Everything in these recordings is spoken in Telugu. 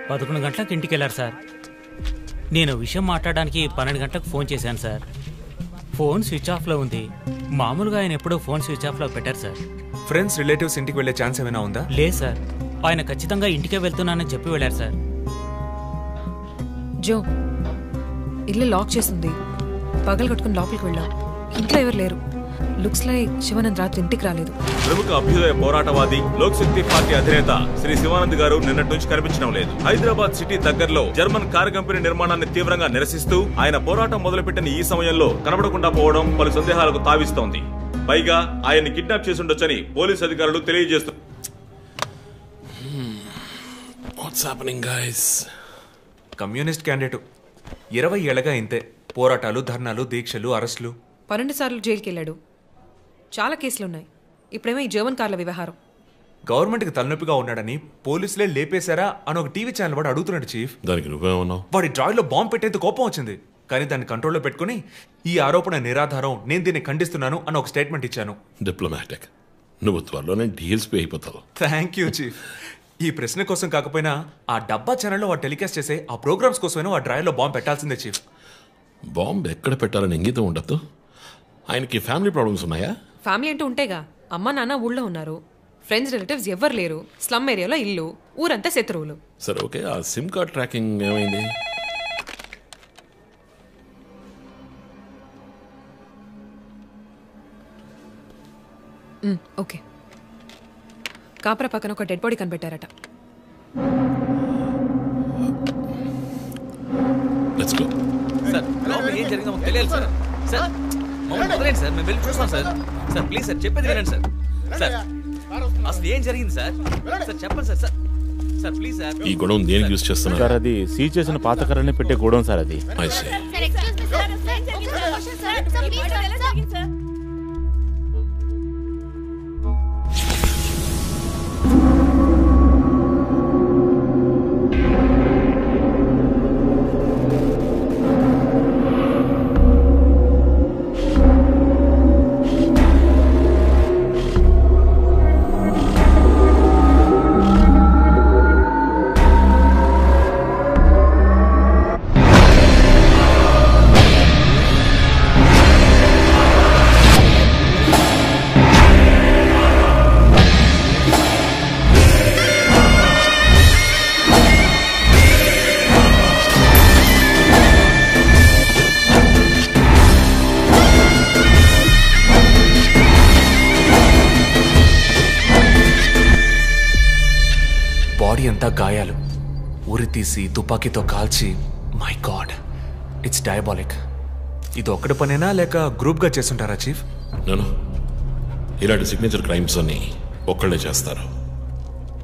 11 గంటలకు ఇంటికి వెళ్ళారు సార్. నేను విషయం మాట్లాడడానికి 12 గంటలకు ఫోన్ చేశాను సార్. ఫోన్ స్విచ్ ఆఫ్లో ఉంది. మామూలుగా ఆయన ఎప్పుడూ ఫోన్ స్విచ్ ఆఫ్లో పెట్టారు సార్. ఫ్రెండ్స్ రిలేటివ్స్ ఇంటికి వెళ్ళే ఛాన్స్ ఏమైనా ఉందా? లేదు సార్, ఆయన ఖచ్చితంగా ఇంటికే వెళ్తున్నానని చెప్పి వెళ్ళారు సార్. జో, ఇల్లు లాక్ చేసింది. పగలు కట్టుకుని లోపలికి వెళ్ళాం. ఇంట్లో ఎవరు లేరు. లుక్స్ లైక్ శివానంద్ రాత్రి ఇంటికి రాలేదు. ప్రముఖ అభ్యుదయ పోరాటవాది లోక్ శక్తి పార్టీ అధినేత శ్రీ శివానంద్ గారు నిన్నటి నుంచి కనిపించడం లేదు. హైదరాబాద్ సిటీ దగ్గరలో జర్మన్ కారు కంపెనీ నిర్మాణాన్ని తీవ్రంగా నిరసిస్తూ ఆయన పోరాటం మొదలుపెట్టిన ఈ సమయంలో కనబడకుండా పోవడం పలు సందేహాలకు తావిస్తోంది. పైగా ఆయన్ని కిడ్నాప్ చేసి ఉండొచ్చని పోలీసు అధికారులు తెలియజేస్తున్నారు. కమ్యూనిస్ట్ క్యాండిడేట్ 20 ఏళ్లగా ఇంతే. పోరాటాలు, ధర్నాలు, దీక్షలు, అరెస్టులు. 12 సార్లు జైలుకి వెళ్ళాడు. చాలా కేసులున్నాయి. ఇప్పుడేమో ఈ జర్మన్ కార్ల వ్యవహారం. గవర్నమెంట్కి తలనొప్పిగా ఉన్నాడని పోలీసులే లేపేశారా అని ఒక టీవీ ఛానల్ వాడు అడుగుతున్నాడు చీఫ్. దానికి నువ్వేమన్నావు? వాడి డ్రాయిలో బాంబు పెట్టేందుకు కోపం వచ్చింది, కానీ దాన్ని కంట్రోల్లో పెట్టుకుని ఈ ఆరోపణ నిరాధారం, నేను దీన్ని ఖండిస్తున్నాను అని ఒక స్టేట్మెంట్ ఇచ్చాను. డిప్లొమాటిక్. నువ్వు త్వరలోనే డీల్స్ పే అయిపోతావు. Thank you chief. ఈ ప్రశ్న కోసం కాకపోయినా ఆ డబ్బా ఛానల్లో వాడు టెలికాస్ట్ చేసే ఆ ప్రోగ్రామ్స్ కోసమైనా ఆ డ్రాయిలో బాంబు పెట్టాల్సిందే చీఫ్. బాంబు ఎక్కడ పెట్టాలని ఇంగితం ఉండద్దు. ఆయనకి ఫ్యామిలీ ప్రాబ్లమ్స్ ఉన్నాయా? ఫ్యామిలీ అంటూ ఉంటేగా. అమ్మ నాన్న ఊళ్ళో ఉన్నారు. ఫ్రెండ్స్ రిలేటివ్స్ ఎవ్వరు లేరు. స్లమ్ ఏరియాలో ఇల్లు, ఊరంతా శత్రువులు. సరే ఓకే, ఆ సిమ్ కార్డ్ ట్రాకింగ్ ఏమైంది? ఓకే. కాపరా పక్కన ఒక డెడ్ బాడీ కనిపెట్టారట. Let's go. సార్ లోపల ఏం జరిగిందో మాకు తెలియాలి సార్. సార్ మమ్మల్ని వదిలేండి సార్, మేము వెళ్ళి చూస్తాం సార్. సార్ ప్లీజ్ సార్, చెప్పేది వినండి సార్. సార్ అసలు ఏం జరిగింది సార్? సార్ చెప్పండి sir. Sir sir please sir. ఈ గొడవ దేనికి యూజ్ చేస్తున్నారు సార్? అది సీజ్ చేసిన పాత కర్రని పెట్టే గోడౌన్ సార్. అది ఐ సీ. బాడీ అంతా గాయాలు, ఉరి తీసి తుపాకీతో కాల్చి. My God, it's diabolic. ఇది ఒక్కడి పనేనా లేక గ్రూప్గా చేస్తుంటారా చీఫ్? నేను ఇలాంటి సిగ్నేచర్ క్రైమ్స్ అన్ని ఒక్కళ్ళే చేస్తారు.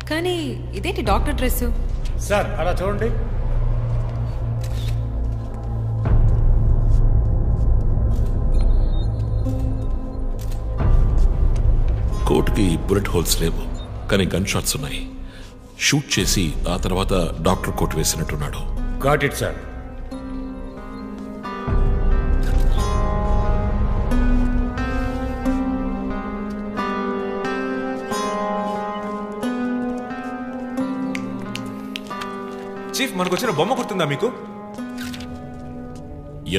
కానీ ఇదేంటి డాక్టర్ డ్రెస్? సార్ అలా చూడండి. కోట్కి బుల్లెట్ హోల్స్ లేవు, కానీ గన్ షాట్స్ ఉన్నాయి. షూట్ చేసి ఆ తర్వాత డాక్టర్ కోట్ వేసినట్టున్నాడు. Got it sir. చీఫ్, మనకు వచ్చిన బొమ్మ గుర్తుందా మీకు?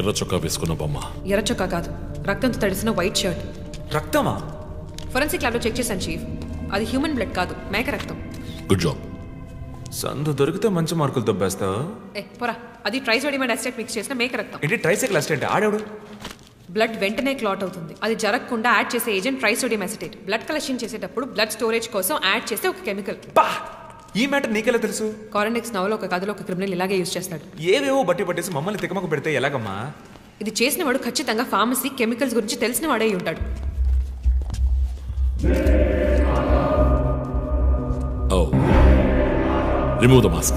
ఎర్ర చొక్కా వేసుకున్న బొమ్మ. ఎర్ర చొక్కా కాదు, రక్తంతో తడిసిన వైట్ షర్ట్. రక్తమా? ఫోరెన్సిక్ ల్యాబ్లో చెక్ చేశాను చీఫ్. అది హ్యూమన్ బ్లడ్ కాదు, మేక రక్తం. Good job. సందు దొరికితే మంచి మార్కులు దొబ్బేస్తావా? పోరా, అది ట్రైసోడియం అసిటేట్ మిక్స్ చేసిన మేక రక్తం. ఏంటి ట్రైసైకిల్ అసిటేట్? ఆడాడు. బ్లడ్ వెంటనే క్లాట్ అవుతుంది. అది జరగకుండా యాడ్ చేసే agent trisodium acetate. Blood collection చేసేటప్పుడు బ్లడ్ స్టోరేజ్ కోసం యాడ్ చేసే ఒక కెమికల్. ఈ మ్యాటర్ నీకెలా తెలుసు? కారెండెక్స్ నవలో ఒక కథలో ఒక క్రిమినల్ ఇలాగే యూజ్ చేస్తాడు. ఏవేవో బట్టి పట్టేసి మమ్మల్ని తికమక పెడితే ఎలాగమ్మా? ఇది చేసిన వాడు ఖచ్చితంగా ఫార్మసీ, కెమికల్స్ గురించి తెలిసిన వాడే ఉంటాడు. Oh. Remove the mask.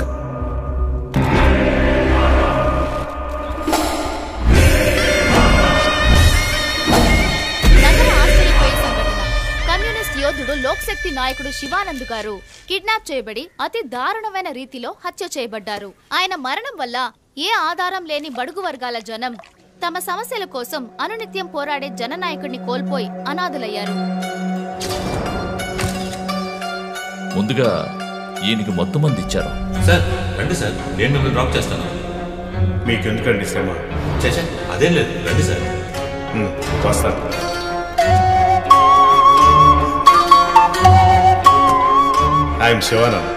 Communist యోధుడు లోక్ శక్తి నాయకుడు శివానంద్ గారు కిడ్నాప్ చేయబడి అతి దారుణమైన రీతిలో హత్య చేయబడ్డారు. ఆయన మరణం వల్ల ఏ ఆధారం లేని బడుగు వర్గాల జనం తమ సమస్యల కోసం అనునిత్యం పోరాడే జననాయకుడిని కోల్పోయి అనాథులయ్యారు. ముందుగా ఈయనకి మొత్తం మంది ఇచ్చారు. సార్ రండి సార్, నేను మిమ్మల్ని డ్రాప్ చేస్తాను. మీకు ఎందుకండి శ్రమ? చేసా అదేం లేదు, రండి సార్. వస్తాను. ఐఎమ్ శివానంద్.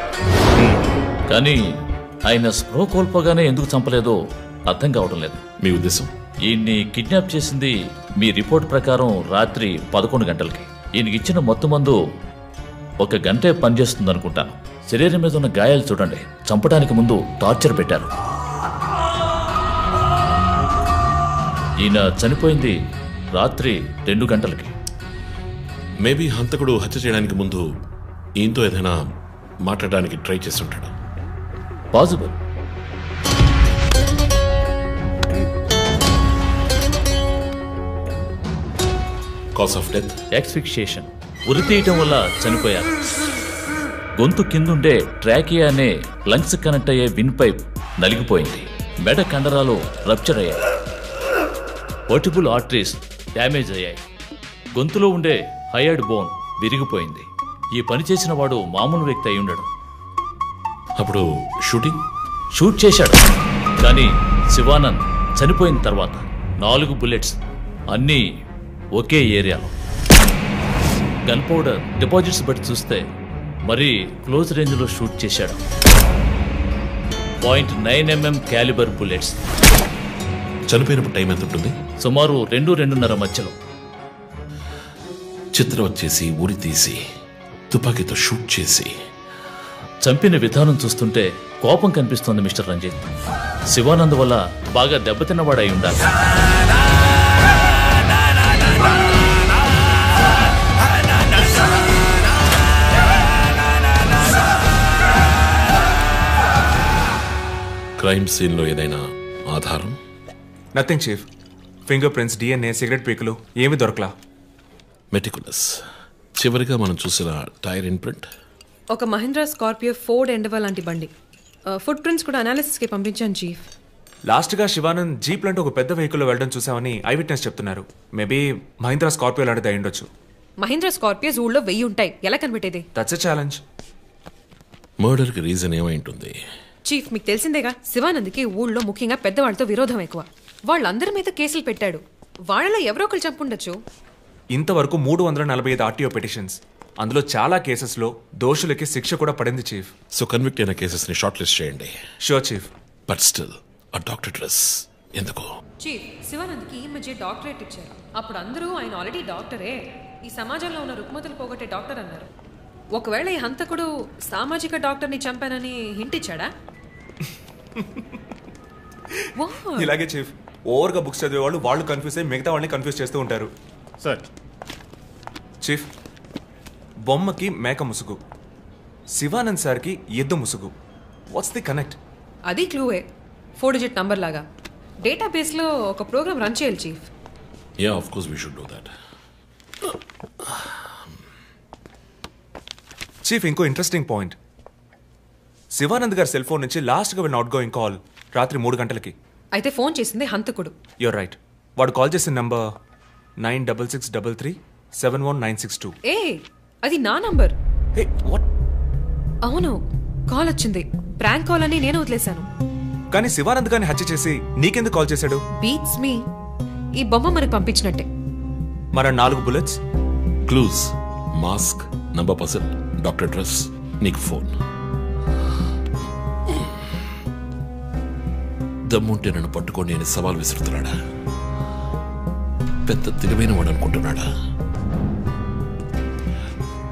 కానీ ఆయన స్ప్రో కోల్పోగానే ఎందుకు చంపలేదో అర్థం కావడం లేదు. మీ ఉద్దేశం? ఈయన్ని కిడ్నాప్ చేసింది మీ రిపోర్ట్ ప్రకారం రాత్రి 11 గంటలకి. ఈయనకి ఇచ్చిన మొత్తం మందు 1 గంటే పనిచేస్తుంది అనుకుంటాను. శరీరం మీద ఉన్న గాయాలు చూడండి, చంపడానికి ముందు టార్చర్ పెట్టారు. ఈయన చనిపోయింది రాత్రి 2 గంటలకి. మేబీ హంతకుడు హత్య చేయడానికి ముందు ఈయనతో ఏదైనా మాట్లాడడానికి ట్రై చేస్తుంటాడు. Possible. Cause of death asphyxiation, ఉరి తీయటం వల్ల చనిపోయారు. గొంతు కిందుండే ట్రాకియా అనే లంగ్స్ కనెక్ట్ అయ్యే విన్ పైప్ నలిగిపోయింది. మెడ కండరాలు రప్చర్ అయ్యాయి. వర్టిబుల్ ఆర్టరీస్ డ్యామేజ్ అయ్యాయి. గొంతులో ఉండే హైయర్డ్ బోన్ విరిగిపోయింది. ఈ పని చేసిన వాడు మామూలు వ్యక్తి అయి ఉండడు. అప్పుడు షూట్ చేశాడు. కానీ శివానంద్ చనిపోయిన తర్వాత 4 బుల్లెట్స్, అన్నీ ఒకే ఏరియాలో. గన్ పౌడర్ డిపాజిట్స్ బట్టి చూస్తే మరీ క్లోజ్ రేంజ్లో షూట్ చేశాడు. 0.9 mm క్యాలిబర్ బుల్లెట్స్. చనిపోయినప్పుడు టైం ఎంత ఉంటుంది? సుమారు 2-2:30 మధ్యలో. చిత్రం వచ్చేసి ఉరి తీసి తుపాకీతో షూట్ చేసి చంపిన విధానం చూస్తుంటే కోపం కనిపిస్తోంది మిస్టర్ రంజిత్. శివానంద్ వల్ల బాగా దెబ్బతిన్నవాడై ఉండాలి. క్రైమ్ సీన్లో ఏదైనా ఆధారం? Nothing chief. Fingerprints, DNA, cigarette పీకులు ఏమీ దొరకలా. మెటికులస్. చివరిగా మనం చూసిన టైర్ ఇన్ప్రింట్ ఒక మహీంద్రా స్కార్పియో ఫోర్డ్ ఎండవా లాంటి బండి. ఫుట్ ప్రింట్స్ కూడా అనాలిసిస్కి పంపించాను చీఫ్. లాస్ట్గా శివానంద్ జీప్ లాంటి ఒక పెద్ద వెహికల్లో వెళ్ళడం చూసామని ఐ విట్నెస్ చెప్తున్నారు. మేబీ మహీంద్రా స్కార్పియో లాంటిది అయి ఉండొచ్చు. మహీంద్రా స్కార్పియోస్ ఊళ్ళో 1000 ఉంటాయి, ఎలా కనిపెట్టేది? That's a challenge. మర్డర్కి రీజన్ ఏమై ఉంటుంది? చీఫ్, మీకు తెలిసిందేగా, శివానంద్కి ఊళ్ళో ముఖ్యంగా పెద్దవాళ్ళతో విరోధం ఎక్కువ. వాళ్ళందరి మీద కేసులు పెట్టాడు. వాళ్ళలో ఎవరో ఒకరు చంపుండొచ్చు. ఇంతవరకు 345 RTO పిటిషన్స్. అందులో చాలా కేసెస్లో దోషులకి శిక్ష కూడా పడింది చీఫ్. సో కన్విక్ట్ అయిన కేసెస్ని షార్ట్ లిస్ట్ చేయండి. Sure chief. బట్ స్టిల్ ఆ డాక్టర్ డ్రెస్ ఎందుకు? చీఫ్, శివానంద్కి ఈ మధ్య డాక్టరేట్ ఇచ్చారు. అప్పుడు అందరూ ఆయన ఆల్రెడీ డాక్టరే, ఈ సమాజంలో ఉన్న రుగ్మతలు పోగొట్టే డాక్టర్ అన్నారు. ఒకవేళ ఈ హంతకుడు సామాజిక డాక్టర్ని చంపానని హింట్ ఇచ్చాడా? ఇలాగే చీఫ్, ఓవర్గా బుక్స్ చదివే వాళ్ళు కన్ఫ్యూజ్ అయ్యి మిగతా వాళ్ళని కన్ఫ్యూజ్ చేస్తూ ఉంటారు. సార్ చీఫ్, బొమ్మకి మేక ముసుగు, శివానంద్ సార్కి ఎద్దు ముసుగు. What's the connect? అది క్లూవే, 4 digit నంబర్ లాగా. డేటాబేస్లో ఒక ప్రోగ్రామ్ రన్ చేయాలి chief. Yeah, of course we should do that. Chief, ఇంకో ఇంట్రెస్టింగ్ పాయింట్. శివానంద్ గారి సెల్ ఫోన్ నుంచి లాస్ట్గా వెళ్ళిన అవుట్ గోయింగ్ కాల్ రాత్రి 3 గంటలకి. అయితే ఫోన్ చేసింది హంతకుడు. You're right. వాడు కాల్ చేసిన నంబర్ 9663371962. ఏ, అది నా నంబర్. Hey, what? అవును, కాల్ వచ్చింది. ప్రాంక్ కాల్ అని నేను వదిలేశాను. కానీ శివానంద్ గారిని హత్య చేసి నీకెందుకు కాల్ చేశాడు? బీట్స్ మీ. ఈ బొమ్మ మనకు పంపించినట్టే. మన 4 bullets, clues, mask, number person, doctor dress, నీకు ఫోన్. దమ్ముంటే నన్ను పట్టుకొని నేను సవాల్ విసురుతున్నాడా? పెద్ద తెలివైన వాడు అనుకుంటున్నాడా?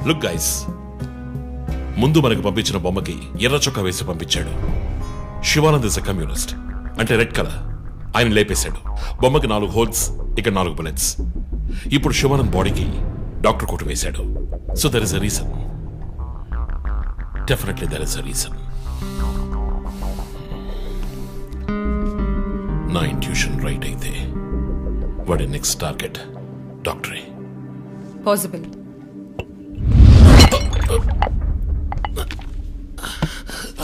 లుక్ గైస్, ముందు మనకు పంపించిన బొమ్మకి ఎర్ర చొక్కా వేసి పంపించాడు. శివానంద్ ఇస్ ఎ కమ్యూనిస్ట్, అంటే రెడ్ కలర్. ఆయన లేపేశాడు. బొమ్మకి 4 హోల్స్, ఇక్కడ 4 బుల్లెట్స్. ఇప్పుడు శివానంద్ బాడీకి డాక్టర్ కోట్ వేశాడు. So there is a reason. Definitely there is a reason. నా ఇంట్యూషన్ రైట్ అయితే వాడి నెక్స్ట్ టార్గెట్ డాక్టరే. Possible.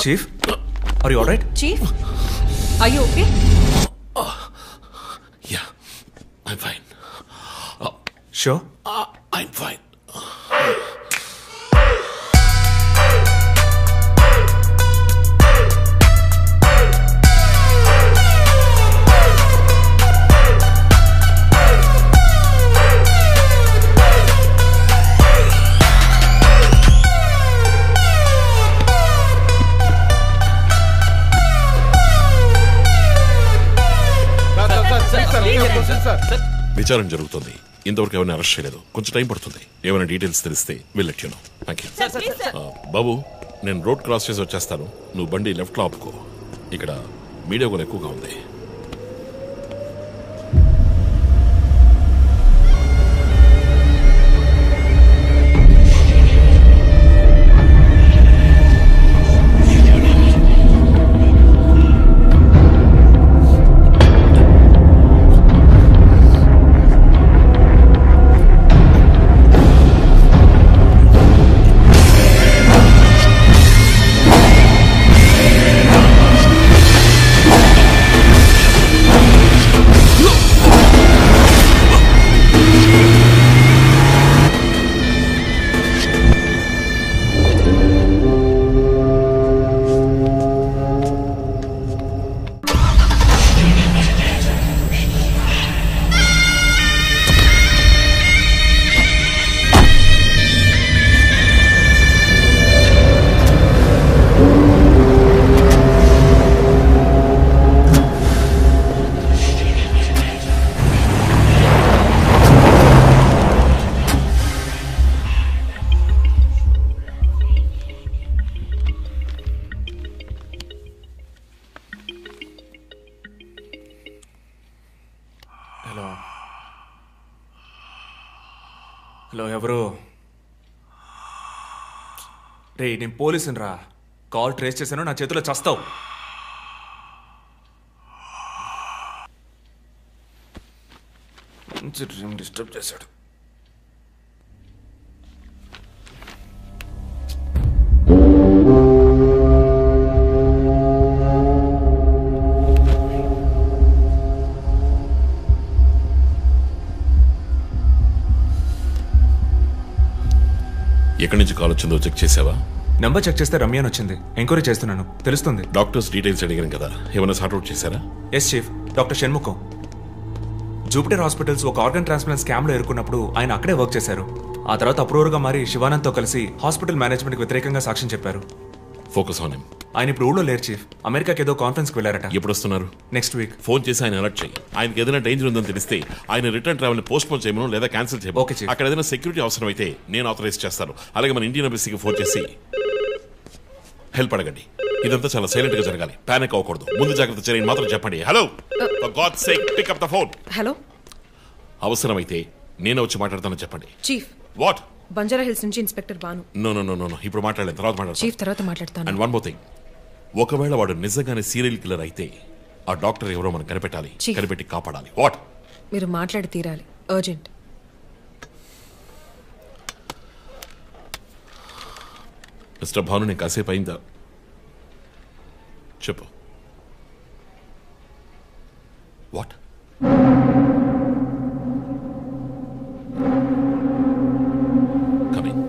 Chief, are you alright? Chief, are you okay? Yeah, I'm fine. Sure? I'm fine. విచారణ జరుగుతుంది. ఇంతవరకు ఎవరిని అరెస్ట్ చేయలేదు. కొంచెం టైం పడుతుంది. ఏమైనా డీటెయిల్స్ తెలిస్తే will you know. Thank you. బాబు, నేను రోడ్ క్రాస్ చేసి వచ్చేస్తాను. నువ్వు బండి లెఫ్ట్లో ఆపుకో. ఇక్కడ మీడియా కూడా ఎక్కువగా ఉంది. హలో, ఎవరు? రే, నేను పోలీసుని రా. కాల్ ట్రేస్ చేశాను, నా చేతిలో చస్తావు. మంచి డ్రీమ్ డిస్టర్బ్ చేశాడు. ఎక్కడి నుంచి కాల్ వచ్చిందో చెక్ చేసావా? నెంబర్ చెక్ చేస్తే రమ్య అని వచ్చింది. ఎంక్వైరీ చేస్తున్నాను, తెలుస్తుంది. డాక్టర్స్ డీటెయిల్స్ అడిగాను కదా, ఏమైనా సార్ట్అవుట్ చేశారా? Yes chief, doctor Shanmukham. Jupiter hospitals ఒక ఆర్గన్ ట్రాన్స్ప్లాంట్ స్కామ్లో ఎరుకున్నప్పుడు ఆయన అక్కడే వర్క్ చేశారు. ఆ తర్వాత అప్రూవర్గా మారి శివానంద్తో కలిసి హాస్పిటల్ మేనేజ్మెంట్కి వ్యతిరేకంగా సాక్ష్యం చెప్పారు. Focus on him. ఆయన ఇప్పుడు ఊళ్ళో లేరు చీఫ్. అమెరికాకి ఏదో కాన్ఫరెన్స్కి వెళ్ళారట. ఎప్పుడు వస్తున్నారు? Next week. ఫోన్ చేసి ఆయన అలర్ట్ చేయి. ఆయనకి ఏదైనా డేంజర్ ఉందని తెలిస్తే ఆయన రిటర్న్ ట్రావెల్ పోస్ట్ పోన్ చేయమను లేదా క్యాన్సిల్ చేయమను. Okay chief. అక్కడ ఏదైనా సెక్యూరిటీ అవసరం అయితే నేను ఆథరైజ్ చేస్తాను. అలాగే మన ఇండియన్ ఎంబసీకి ఫోన్ చేసి హెల్ప్ అడగండి. ఇదంతా చాలా సైలెంట్ గా జరగాలి. పానిక్ అవ్వకూడదు. ముందు జాగ్రత్త చర్యని మాత్రం చెప్పండి. Hello, for God's sake pick up the phone. Hello, అవసరమైతే నేను వచ్చి మాట్లాడతానని చెప్పండి. చీఫ్. వాట్? బంజారా హిల్స్ నుంచి inspector Bhanu. No no no no, ఇప్పుడు మాట్లాడలేదు, తర్వాత మాట్లాడతాను. చీఫ్, తర్వాత మాట్లాడతాను. అండ్ వన్ మోర్ థింగ్, ఒకవేళ వాడు నిజంగానే సీరియల్ కిల్లర్ అయితే ఆ డాక్టర్ ఎవరో మనం కనిపెట్టాలి, కనిపెట్టి కాపాడాలి. వాట్? మీరు మాట్లాడి తీరాలి, అర్జెంట్. మిస్టర్ భాను, నేను కాసేపు అయిందా? చెప్పు. What? Coming.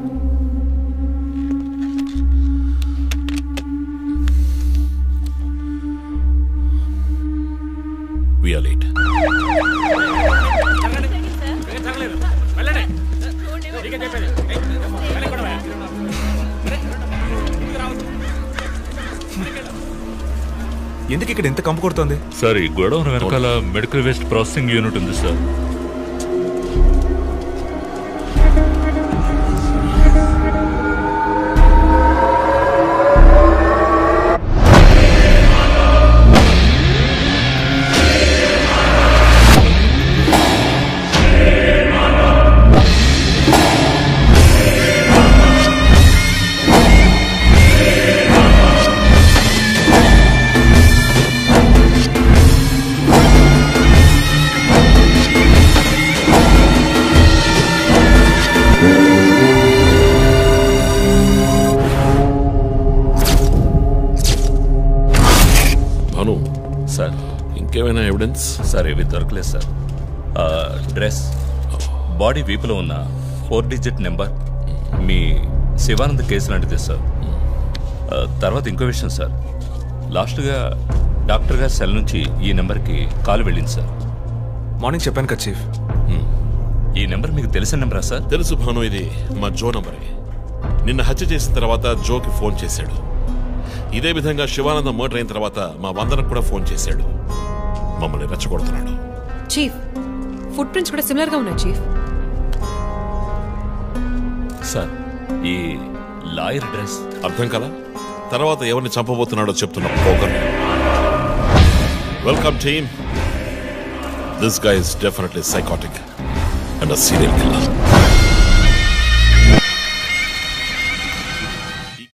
We are late. ఎందుకు ఇక్కడ ఎంత కంపు కొడుతుంది? సార్, ఈ గొడవ వెనకాల మెడికల్ వేస్ట్ ప్రాసెసింగ్ యూనిట్ ఉంది సార్. సార్, ఇంకేమైనా ఎవిడెన్స్? సార్, ఇవి దొరకలేదు సార్. డ్రెస్, బాడీ వీపులో ఉన్న 4 డిజిట్ నెంబర్ మీ శివానంద్ కేసు లాంటిది సార్. తర్వాత ఇంకో విషయం సార్, లాస్ట్గా డాక్టర్ గారి సెల్ నుంచి ఈ నెంబర్కి కాల్ వెళ్ళింది సార్. మార్నింగ్ చెప్పాను కదా చీఫ్. ఈ నెంబర్ మీకు తెలిసిన నెంబరా సార్? తెలుసు భాను, ఇది మా జో నంబరే. నిన్న హత్య చేసిన తర్వాత జోకి ఫోన్ చేశాడు. ఇదే విధంగా శివానంద మర్డర్ అయిన తర్వాత మా వందనకు కూడా ఫోన్ చేశాడు. మమ్మల్ని రెచ్చగొడుతున్నాడు. చీఫ్, ఫుట్ ప్రింట్స్ కూడా సిమిలర్ గా ఉన్నాయి చీఫ్. సార్ ఈ లాయర్ డ్రెస్ అర్థం కదా? తర్వాత ఎవరిని చంపబోతున్నాడో చెప్తున్న poker. Welcome team. This guy is definitely psychotic and a serial killer.